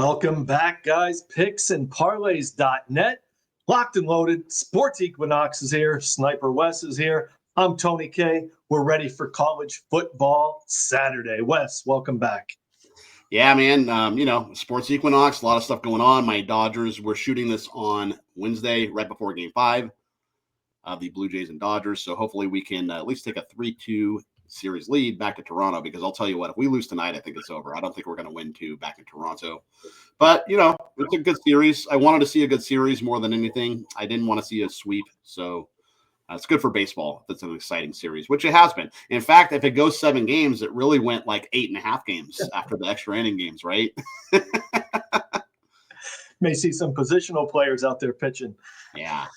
Welcome back, guys. Picksandparlays.net. Locked and loaded. Sports Equinox is here. Sniper Wes is here. I'm Tony K. We're ready for college football Saturday. Wes, welcome back. Yeah, man. Sports Equinox, a lot of stuff going on. My Dodgers, we're shooting this on Wednesday, right before Game 5 of the Blue Jays and Dodgers. So hopefully we can at least take a 3-2 series lead back to Toronto, because I'll tell you what, if we lose tonight, I think it's over. I don't think we're going to win 2 back in Toronto. But, it's a good series. I wanted to see a good series more than anything. I didn't want to see a sweep. So it's good for baseball if it's an exciting series, which it has been. In fact, if it goes 7 games, it really went like 8.5 games after the extra inning games, right? May see some positional players out there pitching. Yeah.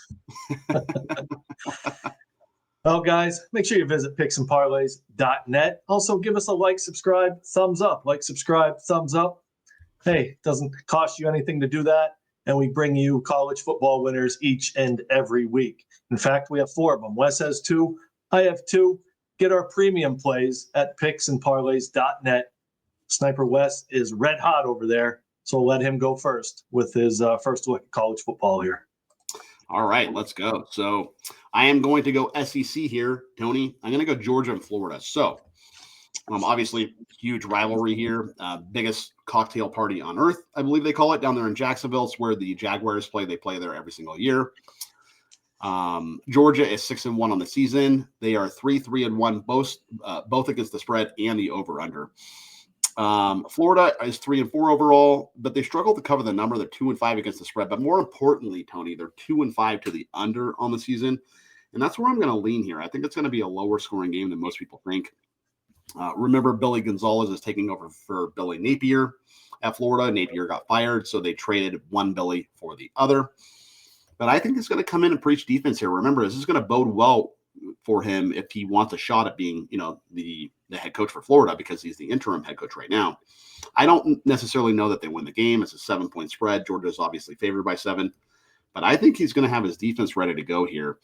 Well, guys, make sure you visit picksandparlays.net. Also, give us a like, subscribe, thumbs up. Like, subscribe, thumbs up. Hey, it doesn't cost you anything to do that. And we bring you college football winners each and every week. In fact, we have 4 of them. Wes has 2. I have 2. Get our premium plays at picksandparlays.net. Sniper Wes is red hot over there, so let him go first with his first look at college football here. All right, let's go. So I am going to go SEC here, Tony. I'm going to go Georgia and Florida. So obviously, huge rivalry here. Biggest cocktail party on earth, I believe they call it, down there in Jacksonville. It's where the Jaguars play. They play there every single year. Georgia is 6-1 on the season. They are 3-1, both against the spread and the over/under. Florida is 3-4 overall, but they struggle to cover the number. They're 2-5 against the spread. But more importantly, Tony, they're 2-5 to the under on the season. And that's where I'm going to lean here. I think it's going to be a lower scoring game than most people think. Remember, Billy Gonzalez is taking over for Billy Napier at Florida. Napier got fired, so they traded one Billy for the other. But I think he's going to come in and preach defense here. Remember, this is going to bode well for him if he wants a shot at being, the head coach for Florida, because he's the interim head coach right now. I don't necessarily know that they win the game. It's a 7-point spread. Georgia's obviously favored by 7. But I think he's going to have his defense ready to go here.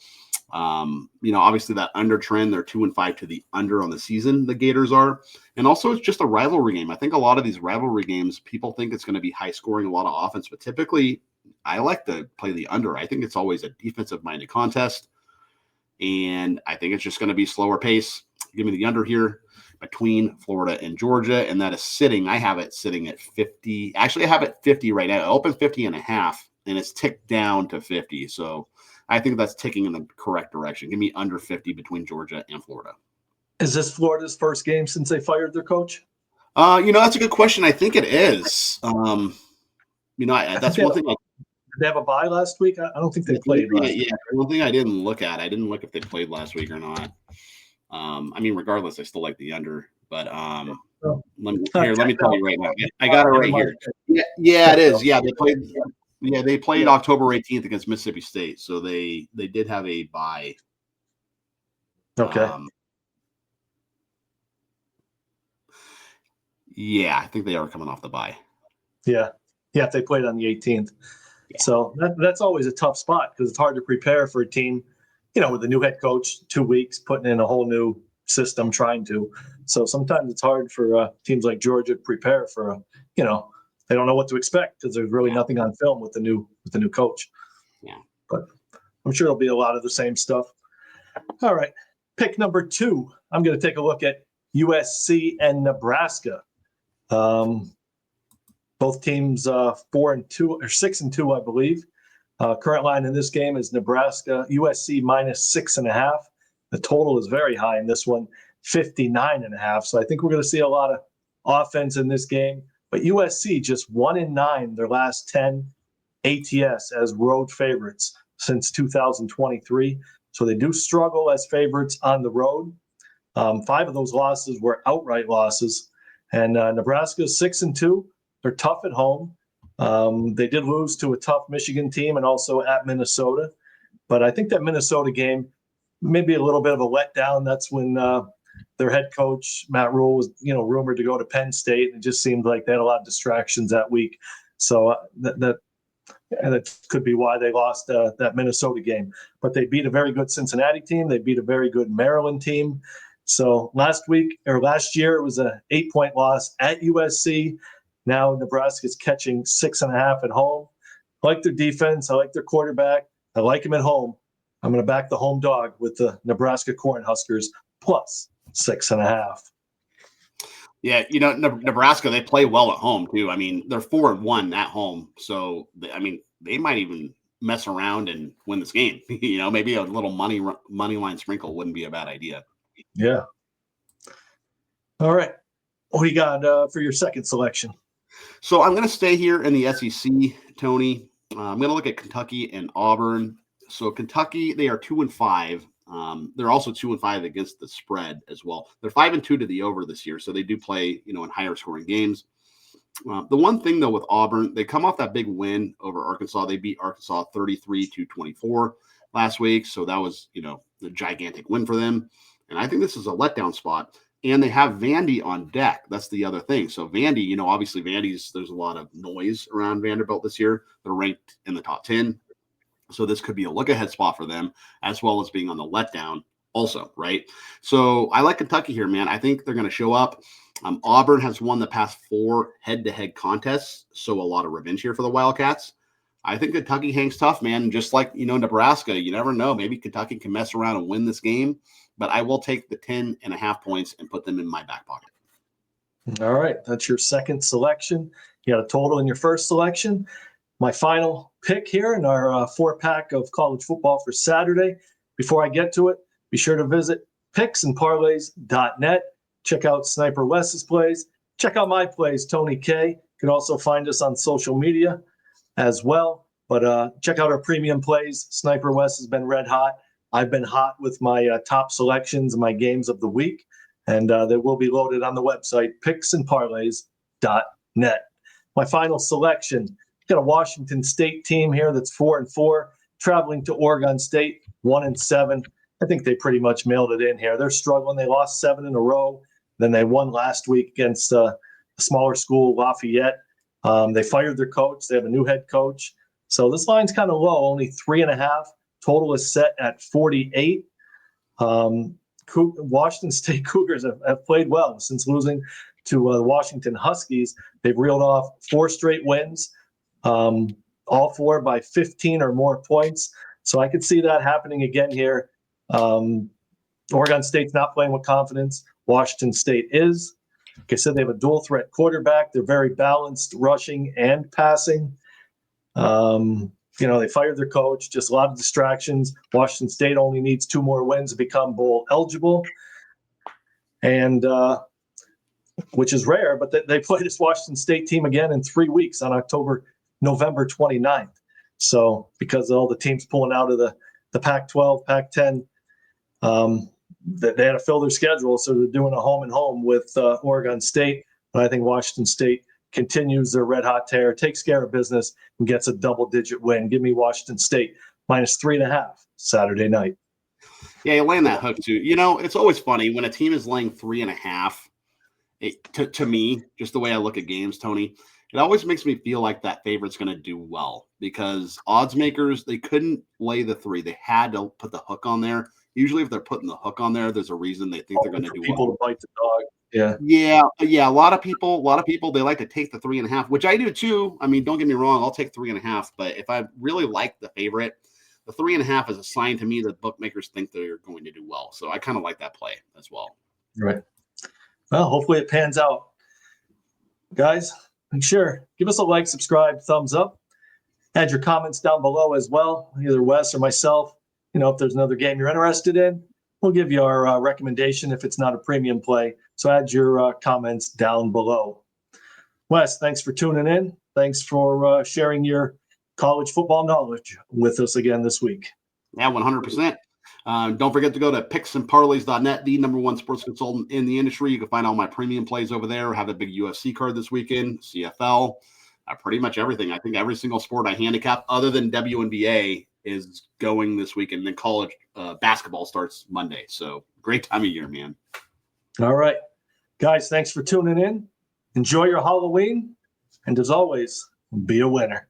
Obviously that under trend, they're 2-5 to the under on the season, the Gators are. And also it's just a rivalry game. I think a lot of these rivalry games, people think it's going to be high scoring, a lot of offense, but typically I like to play the under. I think it's always a defensive minded contest. And I think it's just going to be slower pace. Give me the under here between Florida and Georgia. And that is sitting. I have it sitting at 50. Actually, I have it 50 right now. It opened 50.5 and it's ticked down to 50. So I think that's ticking in the correct direction. Give me under 50 between Georgia and Florida. Is this Florida's first game since they fired their coach? That's a good question. I think it is. That's one thing. Did they have a bye last week? I don't think they played last week. Yeah, one thing I didn't look at. I didn't look if they played last week or not. Regardless, I still like the under. But let me tell you right now. I got it right here. Yeah, it is. Yeah, they played. Yeah, they played October 18th against Mississippi State, so they did have a bye. Okay. Yeah, I think they are coming off the bye. Yeah, if they played on the 18th. Yeah. So that's always a tough spot because it's hard to prepare for a team, with a new head coach, 2 weeks, putting in a whole new system, trying to. So sometimes it's hard for teams like Georgia to prepare for, they don't know what to expect because there's really nothing on film with the new coach. Yeah. But I'm sure it'll be a lot of the same stuff. All right. Pick number 2. I'm going to take a look at USC and Nebraska. Both teams 4-2 or 6-2, I believe. Current line in this game is Nebraska, USC -6.5. The total is very high in this one, 59.5. So I think we're going to see a lot of offense in this game. But USC just 1-9 their last 10 ATS as road favorites since 2023. So they do struggle as favorites on the road. 5 of those losses were outright losses. And Nebraska is 6-2. They're tough at home. They did lose to a tough Michigan team and also at Minnesota. But I think that Minnesota game may be a little bit of a letdown. That's when their head coach, Matt Rule, was rumored to go to Penn State. It just seemed like they had a lot of distractions that week. So that could be why they lost that Minnesota game. But they beat a very good Cincinnati team. They beat a very good Maryland team. So last year, it was an 8-point loss at USC. Now Nebraska's catching 6.5 at home. I like their defense. I like their quarterback. I like him at home. I'm going to back the home dog with the Nebraska Cornhuskers plus 6.5. Yeah, Nebraska, they play well at home too. I mean, they're 4-1 at home, so they might even mess around and win this game. Maybe a little money line sprinkle wouldn't be a bad idea. Yeah. All right, what do you got for your second selection? So I'm going to stay here in the SEC, Tony. I'm going to look at Kentucky and Auburn. So Kentucky, they are 2-5. They're also 2-5 against the spread as well. They're 5-2 to the over this year, so they do play, in higher scoring games. The one thing though with Auburn, they come off that big win over Arkansas. They beat Arkansas 33-24 last week, so that was, the gigantic win for them. And I think this is a letdown spot. And they have Vandy on deck. That's the other thing. So Vandy, obviously there's a lot of noise around Vanderbilt this year. They're ranked in the top 10. So this could be a look-ahead spot for them, as well as being on the letdown also, right? So I like Kentucky here, man. I think they're going to show up. Auburn has won the past 4 head-to-head contests, so a lot of revenge here for the Wildcats. I think Kentucky hangs tough, man. Just like, Nebraska, you never know. Maybe Kentucky can mess around and win this game, but I will take the 10.5 points and put them in my back pocket. All right, that's your second selection. You got a total in your first selection. My final pick here in our 4-pack of college football for Saturday. Before I get to it, be sure to visit picksandparlays.net. Check out Sniper Wes's plays. Check out my plays, Tony K. You can also find us on social media as well. But check out our premium plays. Sniper Wes has been red hot. I've been hot with my top selections and my games of the week. And they will be loaded on the website, picksandparlays.net. My final selection. Got a Washington State team here that's 4-4, traveling to Oregon State 1-7. I think they pretty much mailed it in here. They're struggling. They lost 7 in a row. Then they won last week against a smaller school, Lafayette. They fired their coach. They have a new head coach. So this line's kind of low, only 3.5. Total is set at 48. Washington State Cougars have played well since losing to the Washington Huskies. They've reeled off 4 straight wins. All 4 by 15 or more points. So I could see that happening again here. Oregon State's not playing with confidence. Washington State is. Like I said, they have a dual threat quarterback. They're very balanced rushing and passing. They fired their coach, just a lot of distractions. Washington State only needs 2 more wins to become bowl eligible. And which is rare, but they play this Washington State team again in 3 weeks on November 29th. So because of all the teams pulling out of the Pac-12, Pac-10, they had to fill their schedule. So they're doing a home and home with Oregon State. But I think Washington State continues their red hot tear, takes care of business, and gets a double-digit win. Give me Washington State minus 3.5 Saturday night. Yeah, you land that hook too. It's always funny when a team is laying 3.5. To me, just the way I look at games, Tony, it always makes me feel like that favorite's going to do well because odds makers, they couldn't lay the 3. They had to put the hook on there. Usually if they're putting the hook on there, there's a reason they think they're going to do people well. To bite the dog. Yeah. Yeah. A lot of people, they like to take the 3.5, which I do too. I mean, don't get me wrong. I'll take 3.5, but if I really like the favorite, the 3.5 is a sign to me that bookmakers think they're going to do well. So I kind of like that play as well. Right. Well, hopefully it pans out. Guys, make sure, give us a like, subscribe, thumbs up. Add your comments down below as well, either Wes or myself. If there's another game you're interested in, we'll give you our recommendation if it's not a premium play. So add your comments down below. Wes, thanks for tuning in. Thanks for sharing your college football knowledge with us again this week. Yeah, 100%. Don't forget to go to picksandparlays.net, the #1 sports consultant in the industry. You can find all my premium plays over there. Have a big UFC card this weekend, CFL, pretty much everything. I think every single sport I handicap other than WNBA is going this weekend. Then college basketball starts Monday. So great time of year, man. All right. Guys, thanks for tuning in. Enjoy your Halloween. And as always, be a winner.